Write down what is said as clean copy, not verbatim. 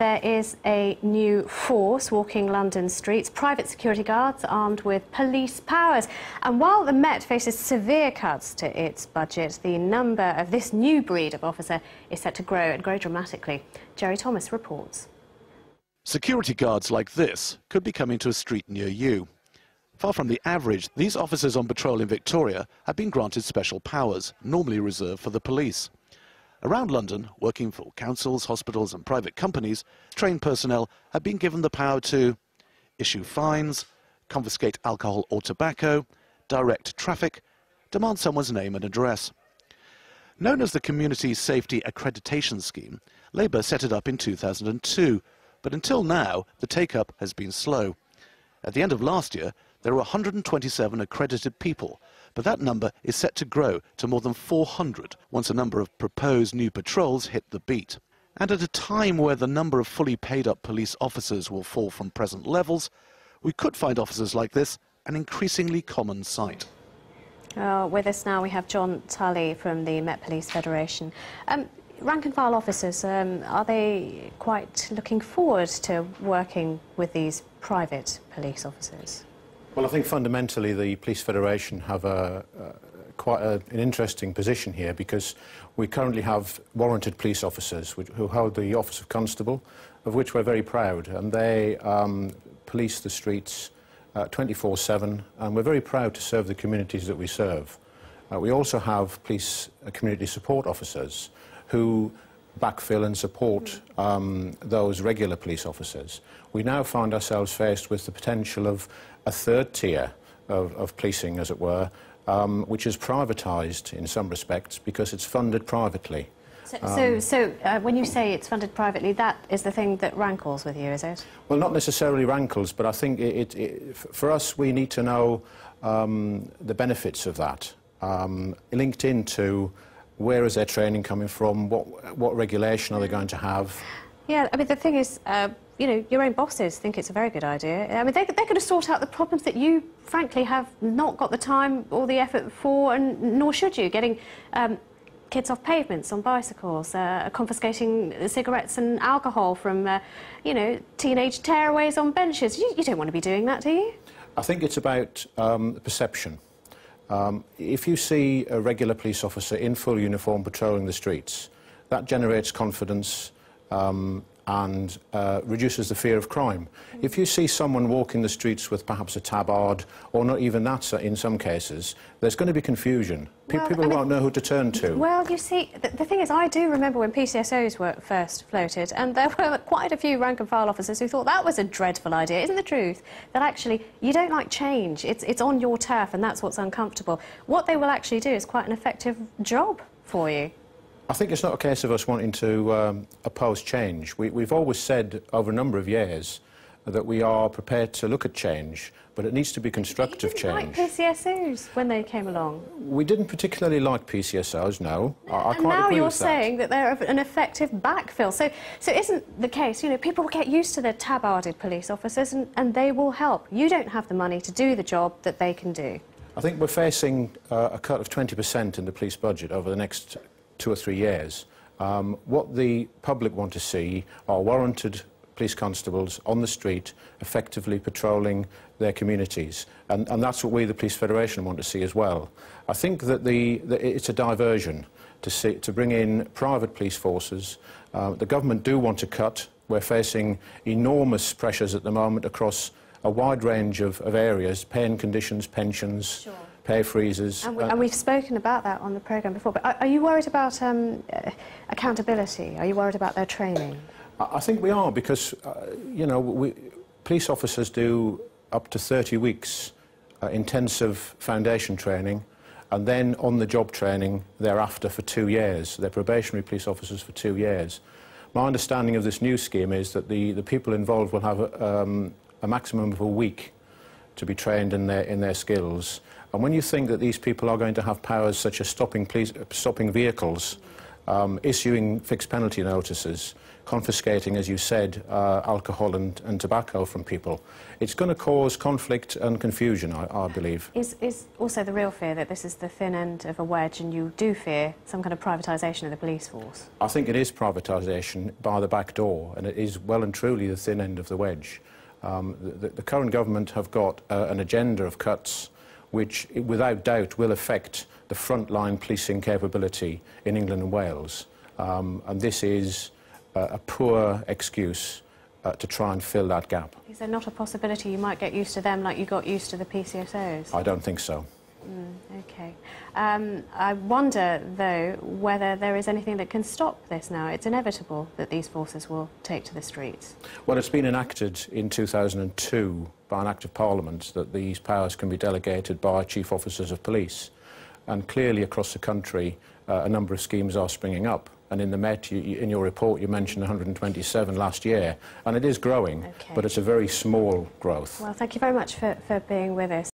There is a new force walking London streets, private security guards armed with police powers. And while the Met faces severe cuts to its budget, the number of this new breed of officer is set to grow and grow dramatically. Jerry Thomas reports. Security guards like this could be coming to a street near you. Far from the average, these officers on patrol in Victoria have been granted special powers, normally reserved for the police. Around London, working for councils, hospitals and private companies, trained personnel have been given the power to issue fines, confiscate alcohol or tobacco, direct traffic, demand someone's name and address. Known as the Community Safety Accreditation Scheme, Labour set it up in 2002, but until now the take-up has been slow. At the end of last year, there were 127 accredited people, but that number is set to grow to more than 400 once a number of proposed new patrols hit the beat. And at a time where the number of fully paid-up police officers will fall from present levels, we could find officers like this an increasingly common sight. With us now we have John Tully from the Met Police Federation. Rank and file officers, are they quite looking forward to working with these private police officers? Well, I think fundamentally the Police Federation have quite an interesting position here, because we currently have warranted police officers who hold the office of constable, of which we're very proud, and they police the streets 24/7, and we're very proud to serve the communities that we serve. We also have police community support officers who backfill and support those regular police officers. We now find ourselves faced with the potential of a third tier of policing, as it were, which is privatised in some respects because it's funded privately. So when you say it's funded privately, that is the thing that rankles with you, is it? Well, not necessarily rankles, but I think for us, we need to know the benefits of that, linked into where is their training coming from, what regulation are they going to have. Yeah, I mean, the thing is, you know, your own bosses think it's a very good idea. I mean, they're going to sort out the problems that you, frankly, have not got the time or the effort for, and nor should you, getting kids off pavements on bicycles, confiscating cigarettes and alcohol from, you know, teenage tearaways on benches. You don't want to be doing that, do you? I think it's about perception. If you see a regular police officer in full uniform patrolling the streets, that generates confidence and reduces the fear of crime. If you see someone walking the streets with perhaps a tabard, or not even that in some cases, there's going to be confusion. People won't know who to turn to. Well, you see, the thing is, I do remember when PCSOs were first floated, and there were quite a few rank and file officers who thought that was a dreadful idea. Isn't the truth that actually you don't like change? It's on your turf, and that's what's uncomfortable. What they will actually do is quite an effective job for you. I think it's not a case of us wanting to oppose change. We've always said over a number of years that we are prepared to look at change, but it needs to be constructive change. You didn't like PCSOs when they came along? We didn't particularly like PCSOs, no. I quite agree with that. And now you're saying that they're an effective backfill. So isn't the case, you know, people will get used to their tabarded police officers and they will help. You don't have the money to do the job that they can do. I think we're facing a cut of 20% in the police budget over the next 2 or 3 years. What the public want to see are warranted police constables on the street effectively patrolling their communities, and that's what we, the Police Federation, want to see as well. I think that it's a diversion to bring in private police forces. The government do want to cut. We're facing enormous pressures at the moment across a wide range of areas: pay and conditions, pensions, sure, pay freezes. And we've spoken about that on the programme before, but are you worried about accountability? Are you worried about their training? I think we are, because, you know, police officers do up to 30 weeks intensive foundation training, and then on-the-job training thereafter for 2 years. They're probationary police officers for 2 years. My understanding of this new scheme is that the people involved will have a maximum of a week to be trained in their skills. And when you think that these people are going to have powers such as stopping vehicles, issuing fixed penalty notices, confiscating, as you said, alcohol and tobacco from people. It's going to cause conflict and confusion, I believe. Is also the real fear that this is the thin end of a wedge and you do fear some kind of privatisation of the police force? I think it is privatisation by the back door, and it is well and truly the thin end of the wedge. The current government have got an agenda of cuts which, without doubt, will affect the frontline policing capability in England and Wales. And this is a poor excuse to try and fill that gap. Is there not a possibility you might get used to them like you got used to the PCSOs? I don't think so. OK. I wonder, though, whether there is anything that can stop this now. It's inevitable that these forces will take to the streets. Well, it's been enacted in 2002 by an Act of Parliament that these powers can be delegated by chief officers of police. And clearly across the country, a number of schemes are springing up. And in the Met, in your report, you mentioned 127 last year. And it is growing, but it's a very small growth. Well, thank you very much for being with us.